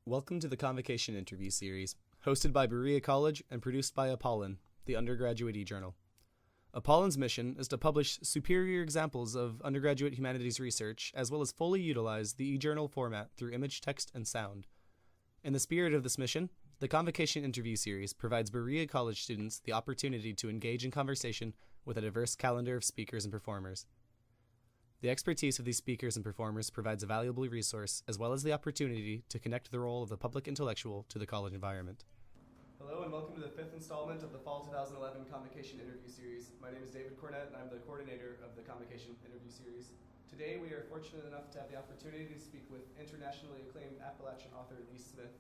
Welcome to the Convocation Interview Series, hosted by Berea College and produced by Apollon, the undergraduate e-journal. Apollon's mission is to publish superior examples of undergraduate humanities research, as well as fully utilize the e-journal format through image, text, and sound. In the spirit of this mission, the Convocation Interview Series provides Berea College students the opportunity to engage in conversation with a diverse calendar of speakers and performers. The expertise of these speakers and performers provides a valuable resource, as well as the opportunity to connect the role of the public intellectual to the college environment. Hello and welcome to the fifth installment of the Fall 2011 Convocation Interview Series. My name is David Cornett and I'm the coordinator of the Convocation Interview Series. Today we are fortunate enough to have the opportunity to speak with internationally acclaimed Appalachian author Lee Smith.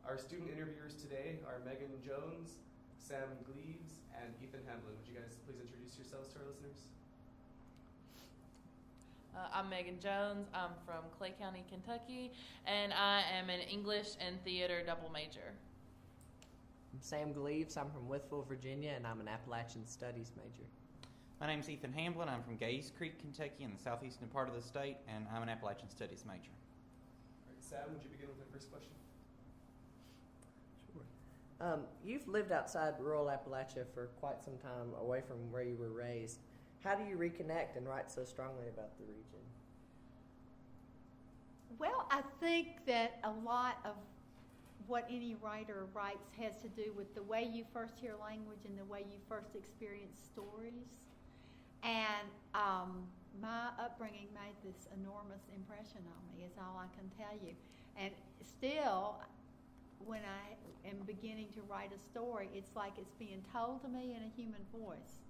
Our student interviewers today are Megan Jones, Sam Gleaves, and Ethan Hamblin. Would you guys please introduce yourselves to our listeners? I'm Megan Jones. I'm from Clay County, Kentucky, and I am an English and theater double major. I'm Sam Gleaves. I'm from Withville, Virginia, and I'm an Appalachian Studies major. My name's Ethan Hamblin. I'm from Gaze Creek, Kentucky, in the southeastern part of the state, and I'm an Appalachian Studies major. All right, Sam, would you begin with the first question? Sure. You've lived outside rural Appalachia for quite some time, away from where you were raised. How do you reconnect and write so strongly about the region? Well, I think that a lot of what any writer writes has to do with the way you first hear language and the way you first experience stories. And my upbringing made this enormous impression on me, is all I can tell you. And still, when I am beginning to write a story, it's like it's being told to me in a human voice.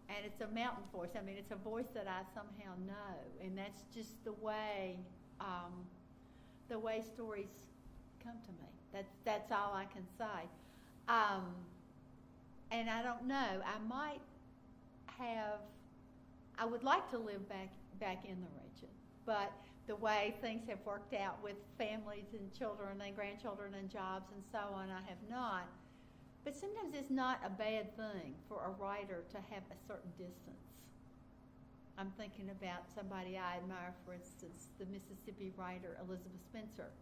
And it's a mountain voice. I mean, it's a voice that I somehow know. And that's just the way stories come to me. That's all I can say. And I don't know. I would like to live back in the region, but the way things have worked out with families and children and grandchildren and jobs and so on, I have not. But sometimes it's not a bad thing for a writer to have a certain distance. I'm thinking about somebody I admire, for instance, the Mississippi writer Elizabeth Spencer,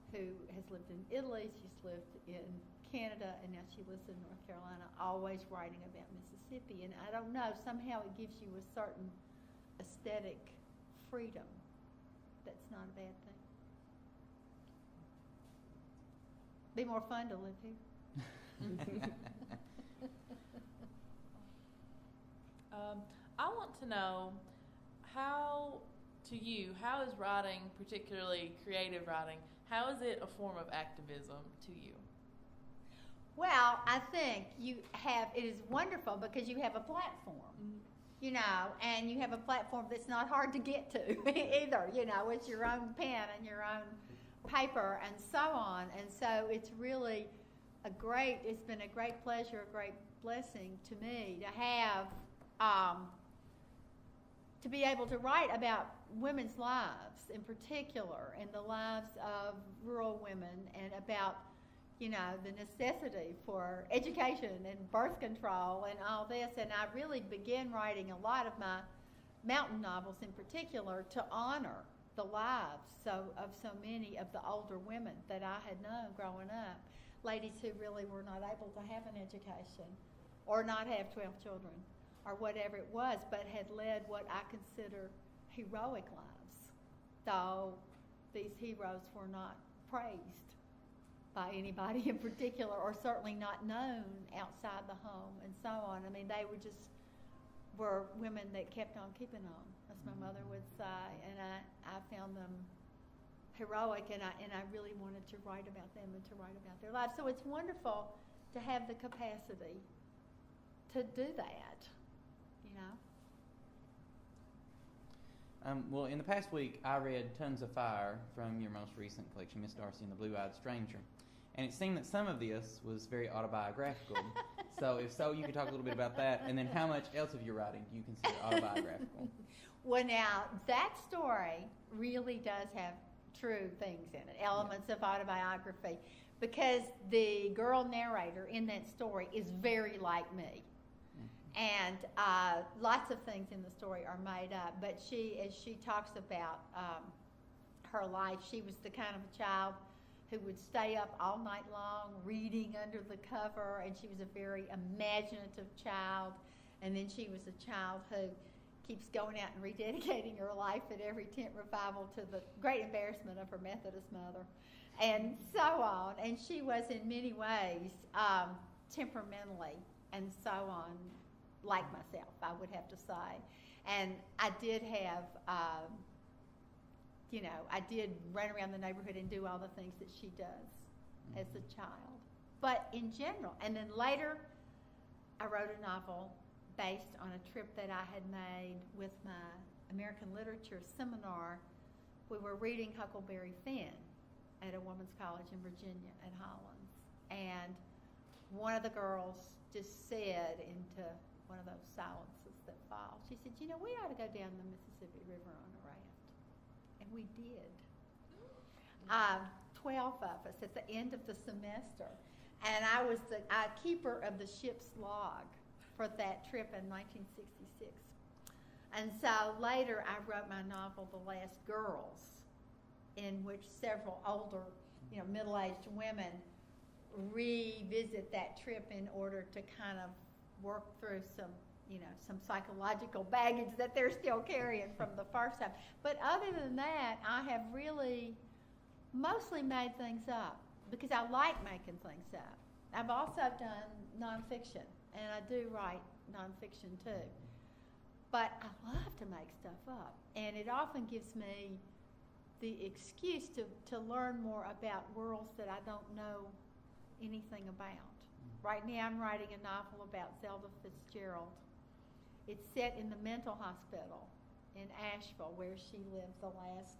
who has lived in Italy, she's lived in Canada, and now she lives in North Carolina, always writing about Mississippi. And I don't know, somehow it gives you a certain aesthetic freedom. That's not a bad thing. Be more fun to live here. I want to know how is writing, particularly creative writing, how is it a form of activism to you? Well, I think it is wonderful because you have a platform, and you have a platform that's not hard to get to either, it's your own pen and your own paper and so on. And so it's really it's been a great pleasure, a great blessing to me to have, to be able to write about women's lives in particular, and the lives of rural women, and about, the necessity for education and birth control and all this. And I really began writing a lot of my mountain novels in particular to honor the lives of so many of the older women that I had known growing up. Ladies who really were not able to have an education or not have 12 children or whatever it was, but had led what I consider heroic lives, though these heroes were not praised by anybody in particular, or certainly not known outside the home and so on. I mean, they were women that kept on keeping on, as my mother would say, and I found them heroic, and I really wanted to write about them and to write about their lives. So it's wonderful to have the capacity to do that, Well, in the past week, I read Tons of Fire from your most recent collection, Miss Darcy and the Blue-Eyed Stranger. And it seemed that some of this was very autobiographical. So if so, you could talk a little bit about that. And then how much else of your writing do you consider autobiographical? Well, now, that story really does have true things in it, elements of autobiography, because the girl narrator in that story is very like me. And lots of things in the story are made up, but as she talks about her life, she was the kind of a child who would stay up all night long reading under the cover, and she was a very imaginative child. And then she was a child who keeps going out and rededicating her life at every tent revival, to the great embarrassment of her Methodist mother, and so on. And she was in many ways temperamentally and so on like myself, I would have to say. And I did have, I did run around the neighborhood and do all the things that she does as a child. But in general, and then later I wrote a novel based on a trip that I had made with my American Literature seminar. We were reading Huckleberry Finn at a women's college in Virginia at Hollins. And one of the girls just said, into one of those silences that fall, she said, we ought to go down the Mississippi River on a raft. And we did. 12 of us at the end of the semester. And I was the keeper of the ship's log for that trip in 1966. And so later I wrote my novel, The Last Girls, in which several older, middle-aged women revisit that trip in order to kind of work through some psychological baggage that they're still carrying from the first time. But other than that, I have really mostly made things up because I like making things up. I've also done nonfiction, and I do write nonfiction too. But I love to make stuff up, and it often gives me the excuse to learn more about worlds that I don't know anything about. Right now I'm writing a novel about Zelda Fitzgerald. It's set in the mental hospital in Asheville, where she lived the last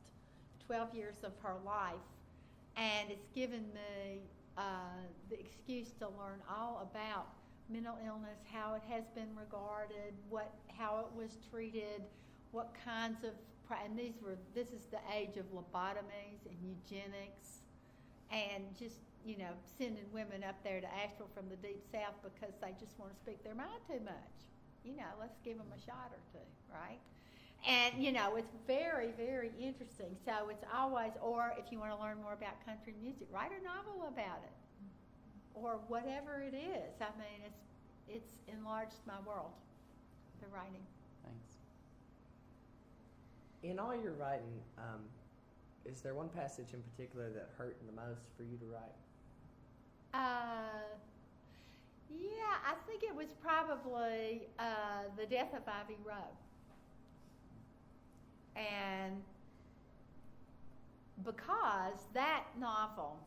12 years of her life, and it's given me the excuse to learn all about mental illness, how it has been regarded, how it was treated, what kinds of, and this is the age of lobotomies and eugenics, and just sending women up there to Asheville from the deep south because they just want to speak their mind too much. Let's give them a shot or two, right? And it's very, very interesting. So it's always, or if you want to learn more about country music, write a novel about it, or whatever it is. I mean, it's enlarged my world, the writing. Thanks. In all your writing, is there one passage in particular that hurt the most for you to write? Yeah, I think it was probably the death of Ivy Rowe. And because that novel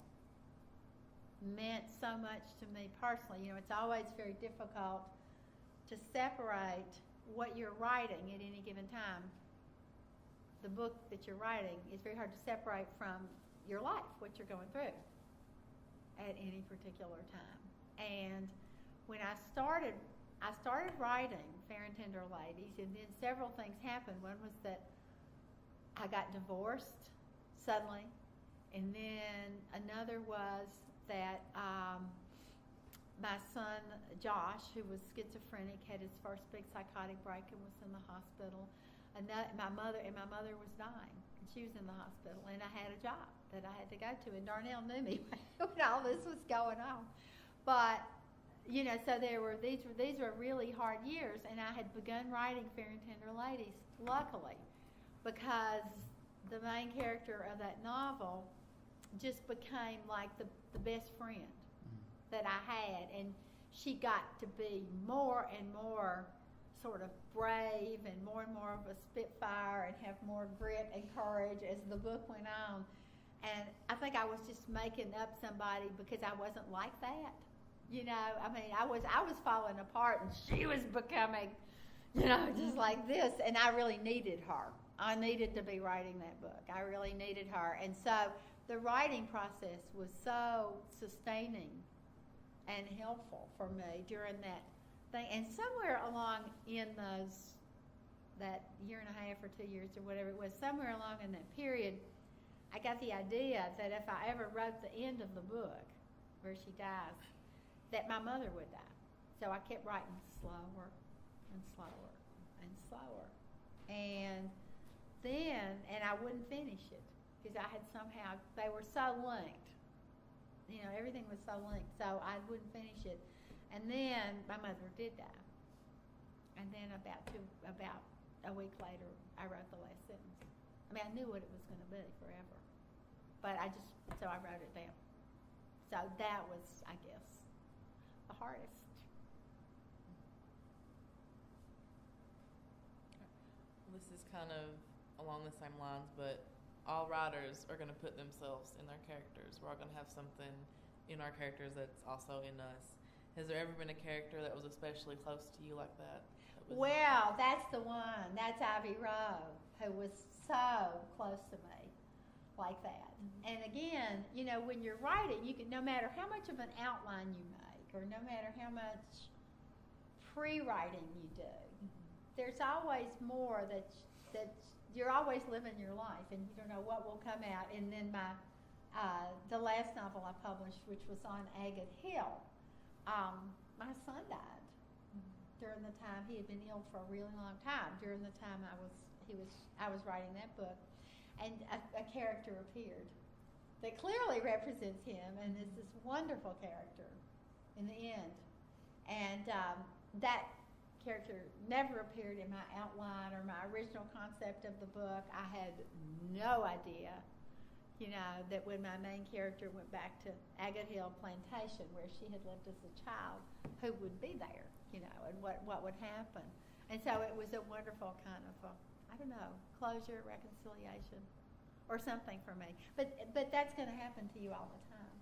meant so much to me personally, it's always very difficult to separate what you're writing at any given time. The book that you're writing is very hard to separate from your life, what you're going through at any particular time. And when I started writing Fair and Tender Ladies, and then several things happened. One was that I got divorced suddenly, and then another was that my son Josh, who was schizophrenic, had his first big psychotic break and was in the hospital. My mother was dying, and she was in the hospital, and I had a job that I had to go to, and Darnell knew me when all this was going on. But so these were really hard years, and I had begun writing Fair and Tender Ladies, luckily, because the main character of that novel just became like the best friend that I had, and she got to be more and more sort of brave and more of a spitfire and have more grit and courage as the book went on. And I think I was just making up somebody because I wasn't like that. I was falling apart, and she was becoming, just like this. And I really needed her. I needed to be writing that book. I really needed her. And so the writing process was so sustaining and helpful for me during that thing. And somewhere along in that year and a half or 2 years or whatever it was, somewhere along in that period, I got the idea that if I ever wrote the end of the book where she dies, that my mother would die. So I kept writing slower and slower and slower. And I wouldn't finish it because they were so linked. everything was so linked. So I wouldn't finish it. And then my mother did die. And then about a week later, I wrote the last sentence. I mean, I knew what it was going to be forever. But I wrote it down. So that was, I guess, the hardest. This is kind of along the same lines, but all writers are going to put themselves in their characters. We're all going to have something in our characters that's also in us. Has there ever been a character that was especially close to you like that? Well, that's the one. That's Ivy Rowe, who was so close to me like that. Mm-hmm. And again, when you're writing, you can, no matter how much of an outline you make or no matter how much pre-writing you do, there's always more that you're always living your life, and you don't know what will come out. And then the last novel I published, which was on Agate Hill, my son died during the time. He had been ill for a really long time. During the time I was writing that book, and a character appeared that clearly represents him, and is this wonderful character in the end. And that character never appeared in my outline or my original concept of the book. I had no idea, that when my main character went back to Agate Hill Plantation, where she had lived as a child, who would be there, and what would happen. And so it was a wonderful kind of, closure, reconciliation, or something for me. But that's going to happen to you all the time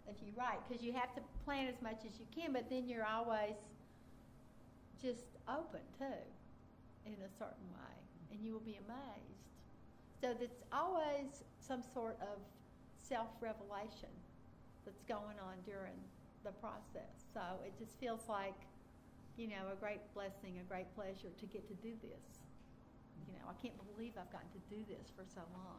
if you write, because you have to plan as much as you can, but then you're always just open too, in a certain way, and you will be amazed. So there's always some sort of self-revelation that's going on during the process. So it just feels like, a great blessing, a great pleasure to get to do this. I can't believe I've gotten to do this for so long.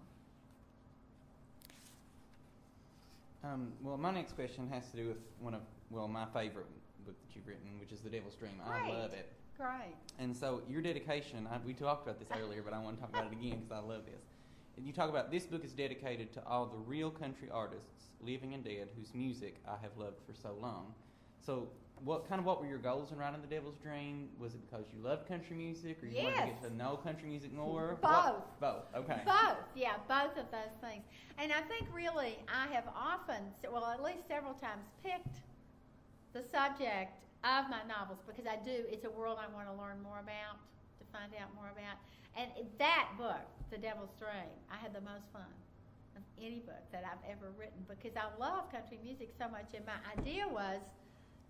Well, my next question has to do with one of my favorite book that you've written, which is The Devil's Dream. Great. I love it. Great. And so your dedication, we talked about this earlier, but I want to talk about it again because I love this. And you talk about this book is dedicated to all the real country artists, living and dead, whose music I have loved for so long. So what were your goals in writing The Devil's Dream? Was it because you loved country music, or you wanted to get to know country music more? Both. Both, okay. Both, yeah, both of those things. And I think really I have often, at least several times, picked the subject of my novels because it's a world I want to learn more about, to find out more about. And that book, The Devil's Dream, I had the most fun of any book that I've ever written because I love country music so much, and my idea was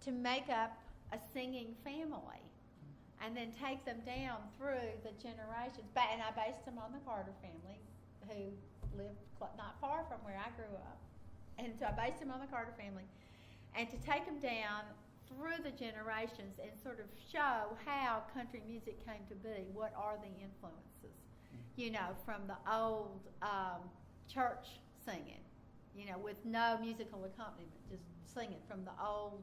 to make up a singing family and then take them down through the generations. And I based them on the Carter family, who lived not far from where I grew up. And so I based them on the Carter family, and to take them down through the generations and sort of show how country music came to be. What are the influences, from the old church singing, with no musical accompaniment, just singing from the old,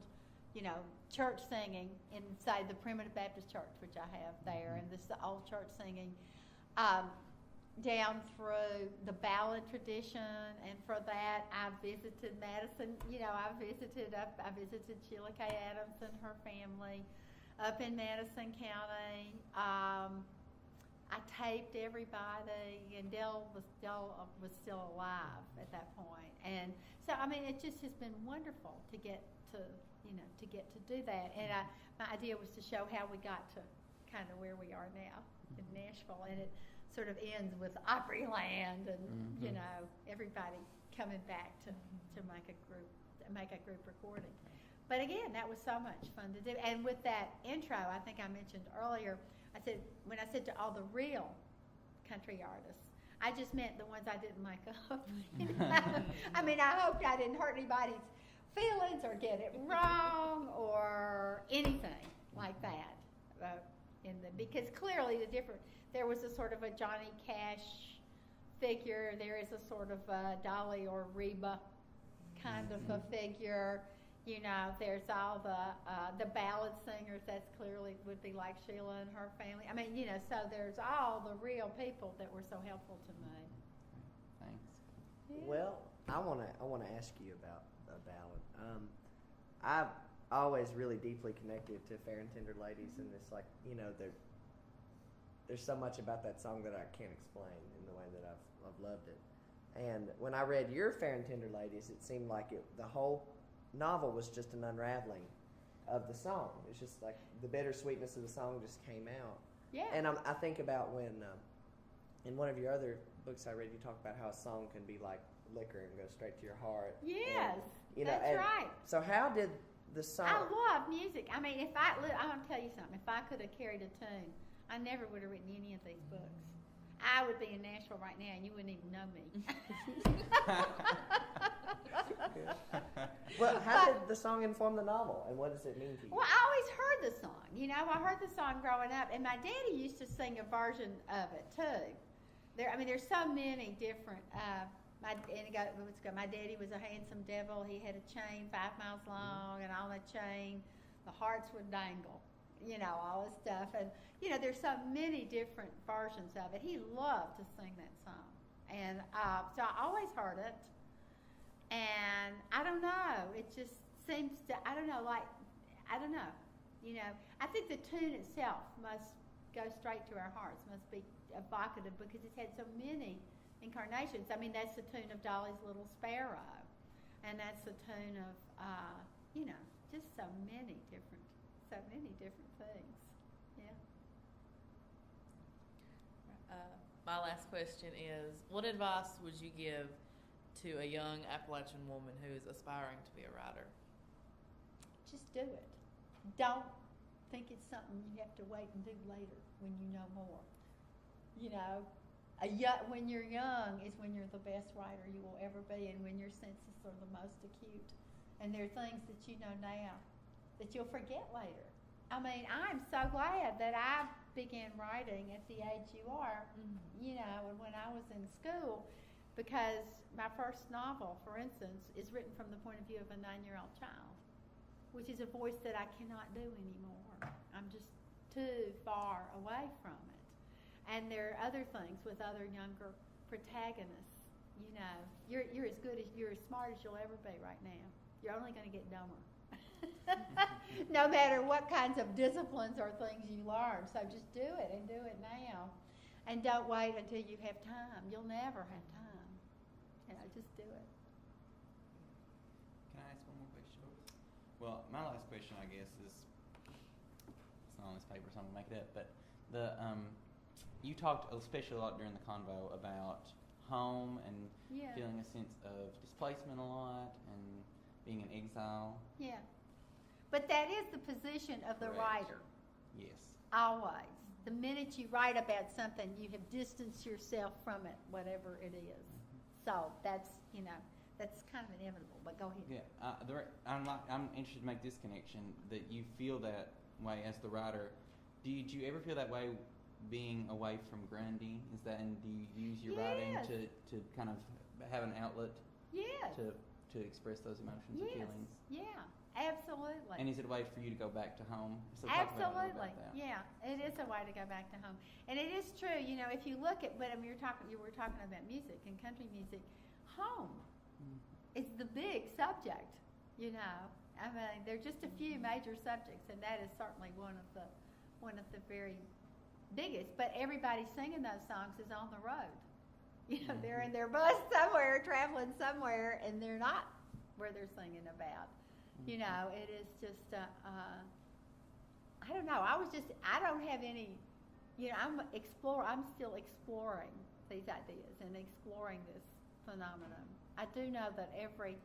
church singing in, say, the Primitive Baptist Church, which I have there, and this is the old church singing, down through the ballad tradition. And for that, I visited Madison. I visited Sheila K. Adams and her family up in Madison County. I taped everybody, and Dell was still alive at that point. And so, it just has been wonderful to get to do that. And my idea was to show how we got to kind of where we are now in Nashville, and it sort of ends with Opryland and everybody coming back to make a group recording. But again, that was so much fun to do. And with that intro, I think I mentioned earlier, when I said to all the real country artists, I just meant the ones I didn't make up. I hoped I didn't hurt anybody's feelings or get it wrong or anything like that. Because clearly there was a sort of a Johnny Cash figure. There is a sort of a Dolly or Reba kind of a figure. There's all the ballad singers. That's clearly would be like Sheila and her family. So there's all the real people that were so helpful to me. Thanks. Well, I wanna ask you about a ballad. I've always really deeply connected to Fair and Tender Ladies, and it's like, there's so much about that song that I can't explain in the way that I've loved it. And when I read your Fair and Tender Ladies, it seemed like the whole novel was just an unraveling of the song. It's just like the bittersweetness of the song just came out. Yeah. And I think about when, in one of your other books I read, you talk about how a song can be like liquor and go straight to your heart. Yes, And, that's right. So how did the song... I love music. I mean, I'm going to tell you something. If I could have carried a tune, I never would have written any of these books. I would be in Nashville right now, and you wouldn't even know me. Well, how did the song inform the novel, and what does it mean to you? Well, I always heard the song. I heard the song growing up, and my daddy used to sing a version of it too. There's so many different. My daddy was a handsome devil. He had a chain 5 miles long, and on the chain, the hearts would dangle. All this stuff, and there's so many different versions of it. He loved to sing that song, and so I always heard it. And I don't know, it just seems to, I don't know. I think the tune itself must go straight to our hearts, must be evocative because it's had so many incarnations. That's the tune of Dolly's Little Sparrow, and that's the tune of, just so many different things. Yeah. My last question is, what advice would you give to a young Appalachian woman who is aspiring to be a writer? Just do it. Don't think it's something you have to wait and do later when you know more. When you're young is when you're the best writer you will ever be, and when your senses are the most acute. And there are things that you know now that you'll forget later. I'm so glad that I began writing at the age you are, and when I was in school, because my first novel, for instance, is written from the point of view of a 9-year-old child, which is a voice that I cannot do anymore. I'm just too far away from it. And there are other things with other younger protagonists. You're as smart as you'll ever be right now. You're only going to get dumber. No matter what kinds of disciplines or things you learn. So just do it, and do it now. And don't wait until you have time. You'll never have time. Just do it. Can I ask one more question? Well, my last question, I guess, is, it's not on this paper, so I'm going to make it up, but you talked especially a lot during the convo about home and feeling a sense of displacement a lot and being in exile. Yeah. But that is the position of the writer. Yes. Always. The minute you write about something, you have distanced yourself from it, whatever it is. So that's kind of inevitable. But go ahead. Yeah. I'm interested to make this connection, that you feel that way as the writer. Did you ever feel that way being away from Grundy? And do you use your writing to kind of have an outlet? Yes. To express those emotions and feelings? Yeah. Absolutely. And is it a way for you to go back to home? So Absolutely. Yeah, it is a way to go back to home. And it is true, if you look at, you were talking about music and country music, home is the big subject, there are just a few major subjects, and that is certainly one of the very biggest. But everybody singing those songs is on the road. They're in their bus somewhere, traveling somewhere, and they're not where they're singing about. It is just, I don't know. I don't have any, I'm still exploring these ideas and exploring this phenomenon. I do know that every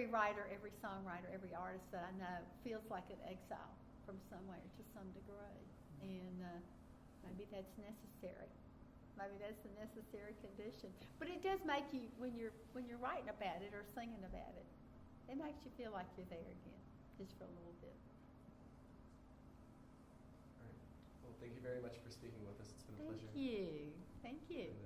writer, every songwriter, every artist that I know feels like an exile from somewhere to some degree. And maybe that's necessary. Maybe that's the necessary condition. But it does make you, when you're writing about it or singing about it, it makes you feel like you're there again, just for a little bit. All right. Well, thank you very much for speaking with us. It's been a pleasure. Thank you. Thank you.